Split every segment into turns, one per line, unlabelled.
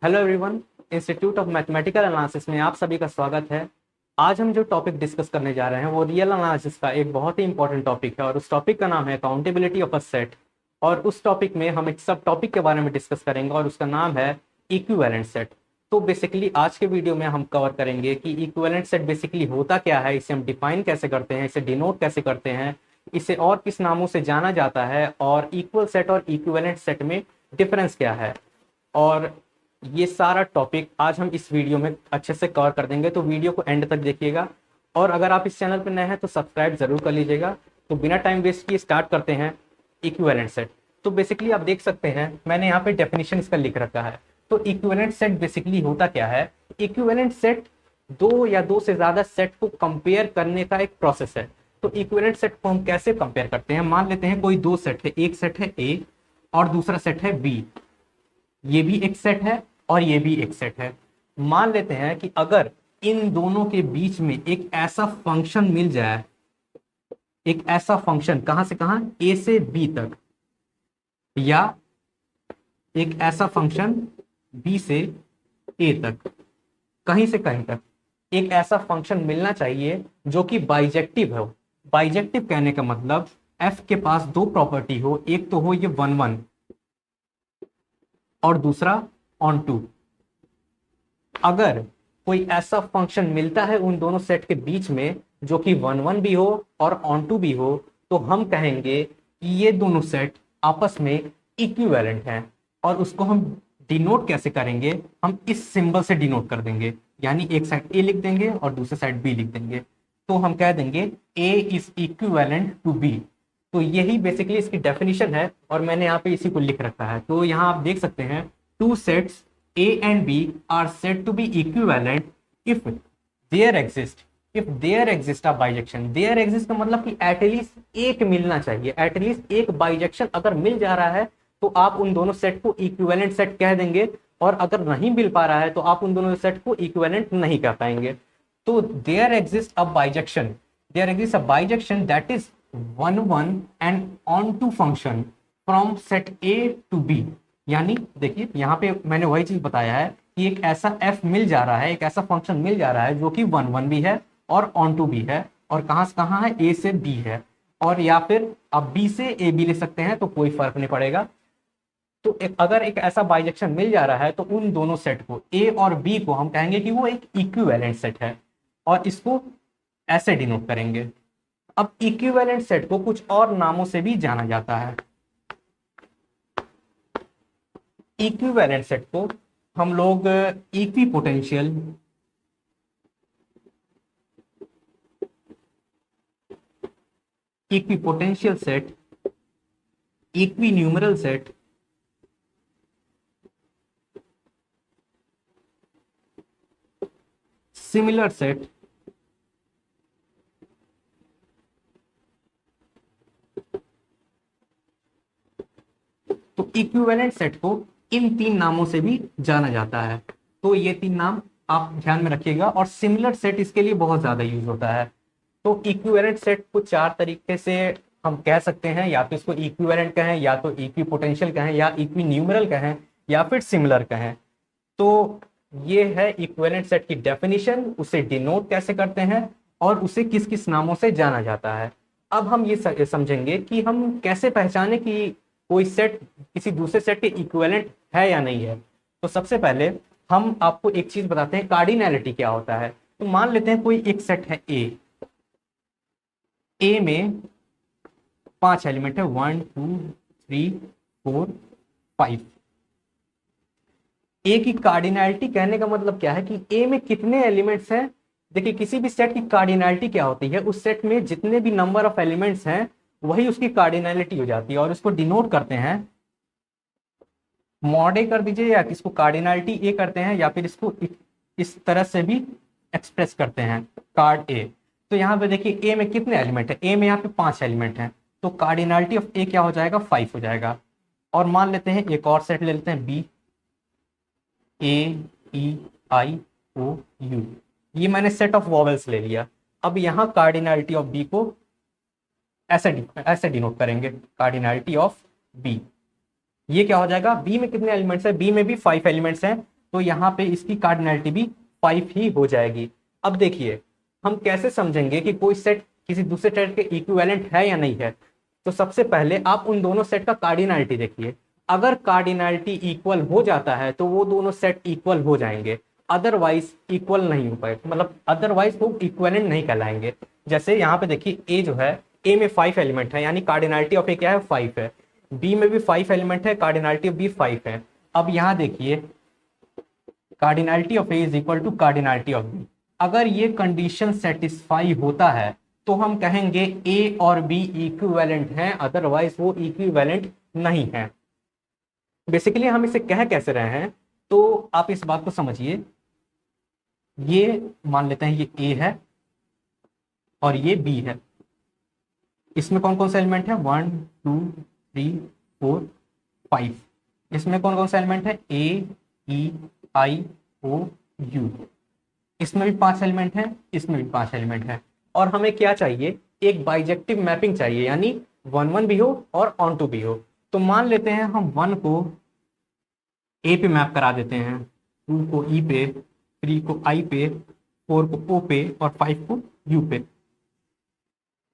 Hello everyone. Institute of mathematical analysis में आप सभी का स्वागत है। आज हम जो टॉपिक डिस्कस करने जा रहे हैं वो रियल एनालिसिस का एक बहुत ही इंपॉर्टेंट टॉपिक है और उस टॉपिक का नाम है अकाउंटेबिलिटी ऑफ अ सेट। और उस टॉपिक में हम एक सब टॉपिक के बारे में डिस्कस करेंगे और उसका नाम है इक्विवेलेंट सेट। तो बेसिकली आज के वीडियो में हम कवर करेंगे कि इक्विवेलेंट सेट बेसिकली होता क्या है, इसे हम डिफाइन कैसे करते हैं, इसे डिनोट कैसे करते हैं, इसे और किस नामों से जाना जाता है और इक्वल सेट और इक्विवेलेंट सेट में डिफरेंस क्या है। और ये सारा टॉपिक आज हम इस वीडियो में अच्छे से कवर कर देंगे, तो वीडियो को एंड तक देखिएगा। और अगर आप इस चैनल पर नए हैं तो सब्सक्राइब जरूर कर लीजिएगा। तो बिना टाइम वेस्ट किए स्टार्ट करते हैं इक्विवेलेंट सेट। तो बेसिकली आप देख सकते हैं मैंने यहाँ पे डेफिनेशन इसका लिख रखा है। तो इक्विवेलेंट सेट बेसिकली होता क्या है? इक्विवेलेंट सेट दो या दो से ज्यादा सेट को कंपेयर करने का एक प्रोसेस है। तो इक्विवेलेंट सेट को हम कैसे कंपेयर करते हैं? मान लेते हैं कोई दो सेट है, एक सेट है ए और दूसरा सेट है बी। ये भी एक सेट है और ये भी एक सेट है। मान लेते हैं कि अगर इन दोनों के बीच में एक ऐसा फंक्शन मिल जाए, एक ऐसा फंक्शन कहां से कहां, ए से बी तक, या एक ऐसा फंक्शन बी से ए तक, कहीं से कहीं तक एक ऐसा फंक्शन मिलना चाहिए जो कि बाइजेक्टिव हो। बाइजेक्टिव कहने का मतलब एफ के पास दो प्रॉपर्टी हो, एक तो हो ये 1 1 और दूसरा ऑन टू। अगर कोई ऐसा फंक्शन मिलता है उन दोनों सेट के बीच में जो कि 1 1 भी हो और ऑन टू भी हो, तो हम कहेंगे कि ये दोनों सेट आपस में इक्विवेलेंट हैं। और उसको हम डिनोट कैसे करेंगे? हम इस सिंबल से डिनोट कर देंगे, यानी एक साइड ए लिख देंगे और दूसरे साइड बी लिख देंगे। तो हम कह देंगे ए इज इक्विवेलेंट टू बी। तो यही बेसिकली इसकी डेफिनेशन है और मैंने यहाँ पे इसी को लिख रखा है। तो यहाँ आप देख सकते हैं two sets A and B are said to be equivalent if there exist a bijection। there exist का मतलब कि एटलीस्ट एक मिलना चाहिए। एटलीस्ट एक बाइजेक्शन अगर मिल जा रहा है तो आप उन दोनों सेट को इक्विवेलेंट सेट कह देंगे, और अगर नहीं मिल पा रहा है तो आप उन दोनों सेट को इक्विवेलेंट नहीं कह पाएंगे। तो there exists a bijection that is 1 1 and onto function from set A to B। यानी देखिए यहाँ पे मैंने वही चीज बताया है कि एक ऐसा f मिल जा रहा है, एक ऐसा फंक्शन मिल जा रहा है जो कि 1 1 भी है और ऑन टू भी है, और कहां से कहां है, a से b है। और या फिर आप b से a भी ले सकते हैं, तो कोई फर्क नहीं पड़ेगा। तो अगर एक ऐसा बाइजेक्शन मिल जा रहा है तो उन दोनों सेट को a और b को हम कहेंगे कि वो एक इक्विवेलेंट सेट है, और इसको ऐसे डिनोट करेंगे। अब इक्विवेलेंट सेट को कुछ और नामों से भी जाना जाता है। इक्विवेलेंट सेट को हम लोग equipotential, equipotential set, equinumeral set, similar set, तो इक्विवेलेंट सेट को इन तीन नामों से भी जाना जाता है। तो ये तीन नाम आप ध्यान में रखिएगा। और सिमिलर सेट इसके लिए बहुत ज्यादा यूज होता है। तो इक्विवेलेंट सेट को चार तरीके से हम कह सकते हैं, या तो इसको इक्विवेलेंट कहें, या तो इक्विपोटेंशियल कहें, या इक्विन्यूमरल कहें, या फिर सिमिलर कहें। तो ये है इक्विवेलेंट सेट की डेफिनेशन, उसे डिनोट कैसे करते हैं और उसे किस किस नामों से जाना जाता है। अब हम ये समझेंगे कि हम कैसे पहचाने कि कोई सेट किसी दूसरे सेट के इक्विवेलेंट है या नहीं है। तो सबसे पहले हम आपको एक चीज बताते हैं, कार्डिनैलिटी क्या होता है। तो मान लेते हैं कोई एक सेट है ए में 5 एलिमेंट है, 1 2 3 4 5। ए की कार्डिनैलिटी कहने का मतलब क्या है कि ए में कितने एलिमेंट्स हैं। देखिए किसी भी सेट की कार्डिनैलिटी क्या होती है, उस सेट में जितने भी नंबर ऑफ एलिमेंट्स हैं वही उसकी कार्डिनैलिटी हो जाती है। और उसको डिनोट करते हैं, मॉड ए कर दीजिए, या इसको कार्डिनैलिटी ए करते हैं, या फिर इसको इस तरह से भी एक्सप्रेस करते हैं, कार्ड ए। तो यहाँ पे देखिए ए में कितने एलिमेंट है, ए में यहाँ पे 5 एलिमेंट हैं, तो कार्डिनैलिटी ऑफ ए क्या हो जाएगा, 5 हो जाएगा। और मान लेते हैं एक और सेट ले लेते हैं B, A E I O you. ये मैंने सेट ऑफ वॉवेल्स ले लिया। अब यहाँ कार्डिनैलिटी ऑफ बी को ऐसे डिनोट करेंगे, कार्डिनैलिटी ऑफ बी। ये क्या हो जाएगा, बी में कितने एलिमेंट्स है, बी में भी 5 एलिमेंट्स हैं, तो यहाँ पे इसकी कार्डिनैलिटी भी 5 ही हो जाएगी। अब देखिए हम कैसे समझेंगे कि कोई सेट किसी दूसरे सेट के इक्विवेलेंट है या नहीं है। तो सबसे पहले आप उन दोनों सेट का कार्डिनैलिटी देखिए। अगर कार्डिनैलिटी इक्वल हो जाता है तो वो दोनों सेट इक्वल हो जाएंगे, अदरवाइज इक्वल नहीं हो पाए, मतलब अदरवाइज वो इक्विवेलेंट नहीं कहलाएंगे। जैसे यहाँ पे देखिए ए जो है, ए में 5 एलिमेंट है, यानी कार्डिनैलिटी ऑफ ए क्या है, 5 है। बी में भी 5 एलिमेंट है, कार्डिनैलिटी ऑफ बी 5 है। अब यहाँ देखिए cardinality of A is equal to cardinality of B. अगर ये कंडीशन सेटिस्फाई होता है तो हम कहेंगे ए और बी इक्विवेलेंट हैं, अदरवाइज वो इक्विवेलेंट नहीं है। बेसिकली हम इसे कह कैसे रहे हैं, तो आप इस बात को समझिए। ये मान लेते हैं ये ए है और ये बी है। इसमें कौन कौन सा एलिमेंट है, 1 2 3 4 5। इसमें कौन कौन सा एलिमेंट है, ए ई आई ओ यू। इसमें भी 5 एलिमेंट है, इसमें भी 5 एलिमेंट है। और हमें क्या चाहिए, एक बाइजेक्टिव मैपिंग चाहिए, यानी 1 1 भी हो और ऑन टू भी हो। तो मान लेते हैं हम 1 को ए पे मैप करा देते हैं, 2 को ई पे, 3 को आई पे, 4 को ओ पे और 5 को यू पे।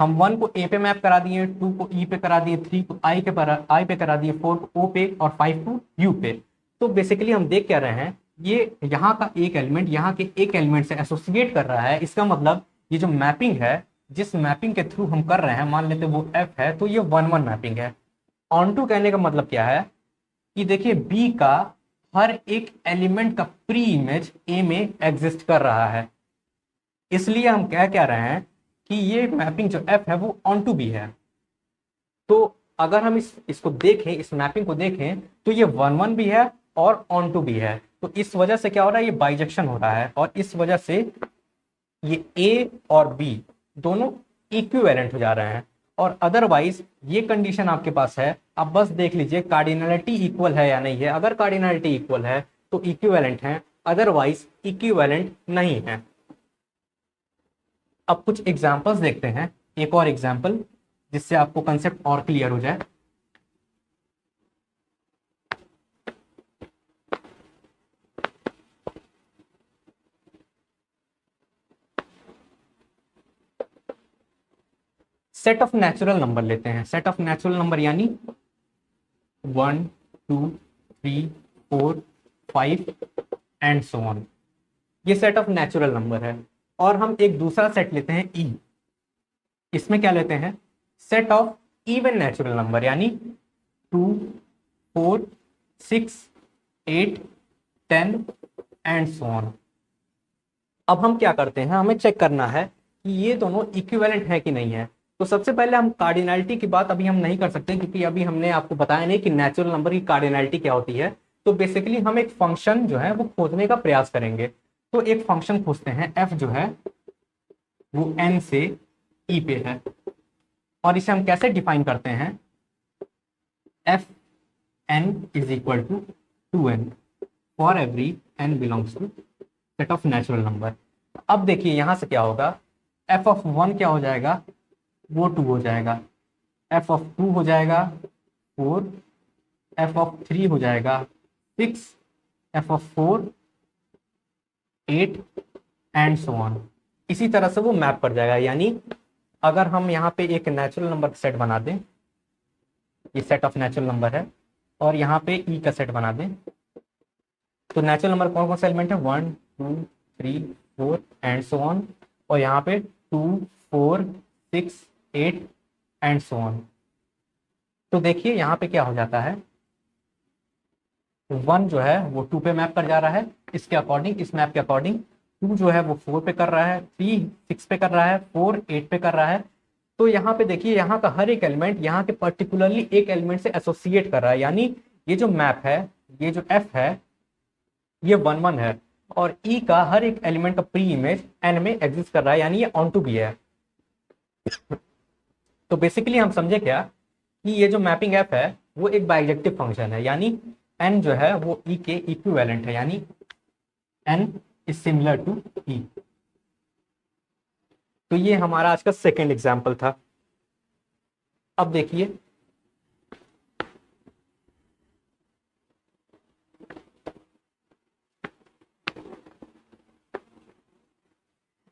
हम 1 को ए पे मैप करा दिए, 2 को ई पे करा दिए, 3 को आई पे करा दिए, 4 को ओ पे और 5 को यू पे। तो बेसिकली हम देख क्या रहे हैं, ये यहाँ का एक एलिमेंट यहाँ के एक एलिमेंट से एसोसिएट कर रहा है। इसका मतलब ये जो मैपिंग है, जिस मैपिंग के थ्रू हम कर रहे हैं, मान लेते वो एफ है, तो ये 1 1 मैपिंग है। ऑन टू कहने का मतलब क्या है कि देखिए बी का हर एक एलिमेंट का प्री इमेज ए में एग्जिस्ट कर रहा है। इसलिए हम क्या रहे हैं कि ये मैपिंग जो एफ है वो ऑन टू बी है। तो अगर हम इसको देखें, इस मैपिंग को देखें, तो ये 1 1 भी है और ऑन टू भी है। तो इस वजह से क्या हो रहा है, ये बाइजेक्शन हो रहा है और इस वजह से ये ए और बी दोनों इक्विवेलेंट हो जा रहे हैं। और अदरवाइज ये कंडीशन आपके पास है, आप बस देख लीजिए कार्डिनैलिटी इक्वल है या नहीं है। अगर कार्डिनैलिटी इक्वल है तो इक्विवेलेंट है, अदरवाइज इक्विवेलेंट नहीं है। अब कुछ एग्जांपल्स देखते हैं, एक और एग्जांपल, जिससे आपको कंसेप्ट और क्लियर हो जाए। सेट ऑफ नेचुरल नंबर लेते हैं। सेट ऑफ नेचुरल नंबर यानी 1 2 3 4 5 एंड सो ऑन। ये सेट ऑफ नेचुरल नंबर है। और हम एक दूसरा सेट लेते हैं ई। इसमें क्या लेते हैं, set of even natural number, यानी 2 4 6 8 10 एंड सो ऑन। अब हम क्या करते हैं, हमें चेक करना है कि ये दोनों इक्विवेलेंट है कि नहीं है। तो सबसे पहले हम कार्डिनैलिटी की बात अभी हम नहीं कर सकते, क्योंकि अभी हमने आपको बताया नहीं कि नेचुरल नंबर की कार्डिनैलिटी क्या होती है। तो बेसिकली हम एक फंक्शन जो है वो खोजने का प्रयास करेंगे। तो एक फंक्शन खोजते हैं, एफ जो है वो एन से ई पे है। और इसे हम कैसे डिफाइन करते हैं, F N is equal to 2n for every n belongs to set of natural number. अब देखिए यहां से क्या होगा, एफ ऑफ 1 क्या हो जाएगा, वो 2 हो जाएगा, एफ ऑफ 2 हो जाएगा 4, एफ ऑफ 3 हो जाएगा 6, F of 4 8 and so on. इसी तरह से वो मैप कर जाएगा। यानी अगर हम यहाँ पे एक नेचुरल नंबर सेट बना दें, ये सेट ऑफ नेचुरल नंबर है, और यहाँ पे ई का सेट बना दें, तो नेचुरल नंबर कौन कौन सा एलिमेंट है, 1 2 3 4 एंड सो ऑन। और यहाँ पे 2 4 6 8 एंड सो ऑन। तो देखिए यहाँ पे क्या हो जाता है, 1 जो है वो 2 पे मैप कर जा रहा है इसके अकॉर्डिंग, इस मैप के अकॉर्डिंग। 2 जो है वो 4 पे कर रहा है, 3 6 पे कर रहा है, 4 8 पे कर रहा है। तो यहाँ पे देखिए यहाँ का हर एक एलिमेंट यहाँ के पर्टिकुलरली एक एलिमेंट से एसोसिएट कर रहा है। यानी ये जो मैप है, ये जो एफ है, ये 1 1 है, और ई का हर एक एलिमेंट का प्री इमेज एन में एग्जिस्ट कर रहा है, यानी ये ऑन टू भी है। तो बेसिकली हम समझे क्या कि ये जो मैपिंग एफ है वो एक बाइजेक्टिव फंक्शन है, यानी एन जो है वो ई के इक्विवेलेंट है, यानी एन इज सिमिलर टू ई। तो ये हमारा आज का सेकेंड एग्जाम्पल था। अब देखिए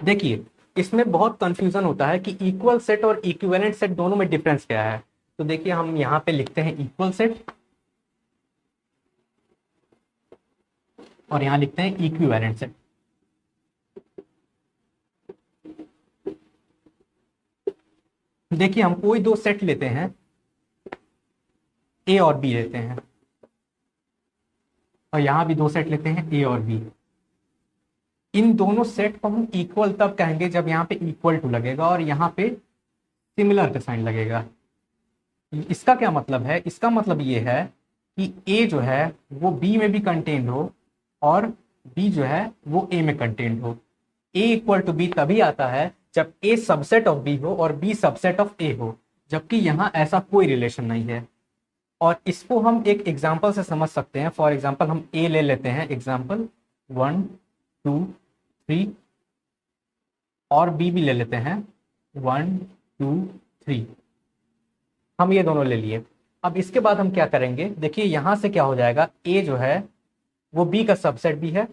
देखिए इसमें बहुत कंफ्यूजन होता है कि इक्वल सेट और इक्विवेलेंट सेट दोनों में डिफरेंस क्या है। तो देखिए हम यहाँ पे लिखते हैं इक्वल सेट और यहाँ लिखते हैं इक्विवेलेंट सेट। देखिए हम कोई दो सेट लेते हैं, ए और बी लेते हैं, और यहां भी दो सेट लेते हैं ए और बी। इन दोनों सेट को हम इक्वल तब कहेंगे जब यहाँ पे इक्वल टू लगेगा और यहाँ पे सिमिलर का साइन लगेगा। इसका क्या मतलब है? इसका मतलब ये है कि ए जो है वो बी में भी कंटेन्ड हो और बी जो है वो ए में कंटेन्ड हो। ए इक्वल टू बी तभी आता है जब ए सबसेट ऑफ बी हो और बी सबसेट ऑफ ए हो, जबकि यहाँ ऐसा कोई रिलेशन नहीं है। और इसको हम एक एग्जाम्पल से समझ सकते हैं। फॉर एग्जाम्पल हम ए ले लेते हैं, एग्जाम्पल 1 2 3, और बी भी ले लेते हैं 1 2 3। हम ये दोनों ले लिए। अब इसके बाद हम क्या करेंगे, देखिए यहां से क्या हो जाएगा, ए जो है वो बी का सबसेट भी है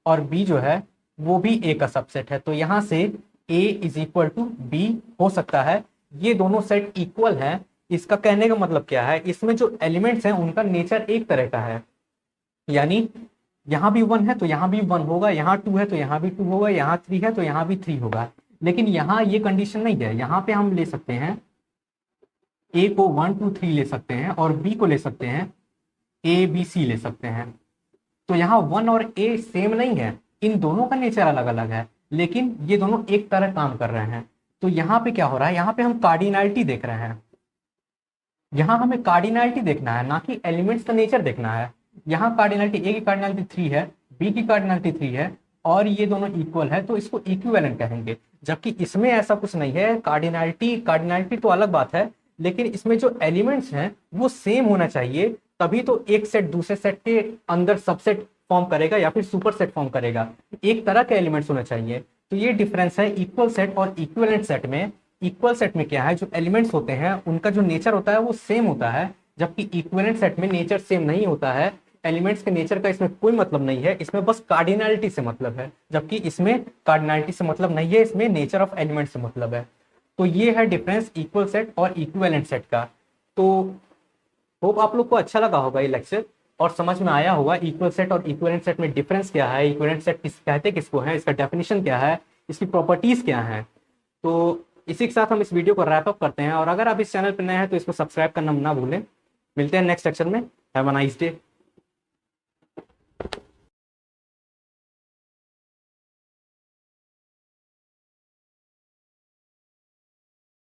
और बी जो है वो भी ए का सबसेट है। तो यहां से ए इज इक्वल टू बी हो सकता है। ये दोनों सेट इक्वल हैं। इसका कहने का मतलब क्या है, इसमें जो एलिमेंट्स हैं उनका नेचर एक तरह का है। यानी यहाँ भी 1 है तो यहाँ भी 1 होगा, यहाँ 2 है तो यहाँ भी 2 होगा, यहाँ 3 है तो यहाँ भी 3 होगा। लेकिन यहाँ ये कंडीशन नहीं है। यहाँ पे हम ले सकते हैं ए को 1 2 3 ले सकते हैं और बी को ले सकते हैं ए बी सी ले सकते हैं। तो यहाँ 1 और ए सेम नहीं है, इन दोनों का नेचर अलग अलग है, लेकिन ये दोनों एक तरह काम कर रहे हैं। तो यहाँ पे क्या हो रहा है, यहाँ पे हम कार्डिनैलिटी देख रहे हैं। यहाँ हमें कार्डिनैलिटी देखना है, ना कि एलिमेंट्स का नेचर देखना है। यहाँ कार्डिनैलिटी, ए की कार्डिनैलिटी 3 है, बी की कार्डिनैलिटी 3 है और ये दोनों इक्वल है, तो इसको इक्विवेलेंट कहेंगे। जबकि इसमें ऐसा कुछ नहीं है। कार्डिनैलिटी तो अलग बात है, लेकिन इसमें जो एलिमेंट्स हैं वो सेम होना चाहिए, तभी तो एक सेट दूसरे सेट के अंदर सबसेट फॉर्म करेगा या फिर सुपर सेट फॉर्म करेगा। एक तरह के एलिमेंट्स होना चाहिए। तो ये डिफरेंस है इक्वल सेट और इक्विवेलेंट सेट में। इक्वल सेट में क्या है, जो एलिमेंट्स होते हैं उनका जो नेचर होता है वो सेम होता है, जबकि इक्विवेलेंट सेट में नेचर सेम नहीं होता है। एलिमेंट्स के नेचर का इसमें कोई मतलब नहीं है, इसमें बस कार्डिनैलिटी से मतलब है, जबकि इसमें कार्डिनैलिटी से मतलब नहीं है, इसमें नेचर ऑफ एलिमेंट से मतलब है। तो ये है डिफरेंस इक्वल सेट और इक्विवेलेंट सेट का। तो होप आप लोग को अच्छा लगा होगा ये लेक्चर और समझ में आया होगा इक्वल सेट और इक्विवेलेंट सेट में डिफरेंस क्या है, इक्विवेलेंट सेट कहते किसको है, इसका डेफिनेशन क्या है, इसकी प्रॉपर्टीज क्या है। तो इसी के साथ हम इस वीडियो को रैप अप करते हैं, और अगर आप इस चैनल पर नए हैं तो इसको सब्सक्राइब करना ना भूलें। मिलते हैं नेक्स्ट लेक्चर में। Have a nice day.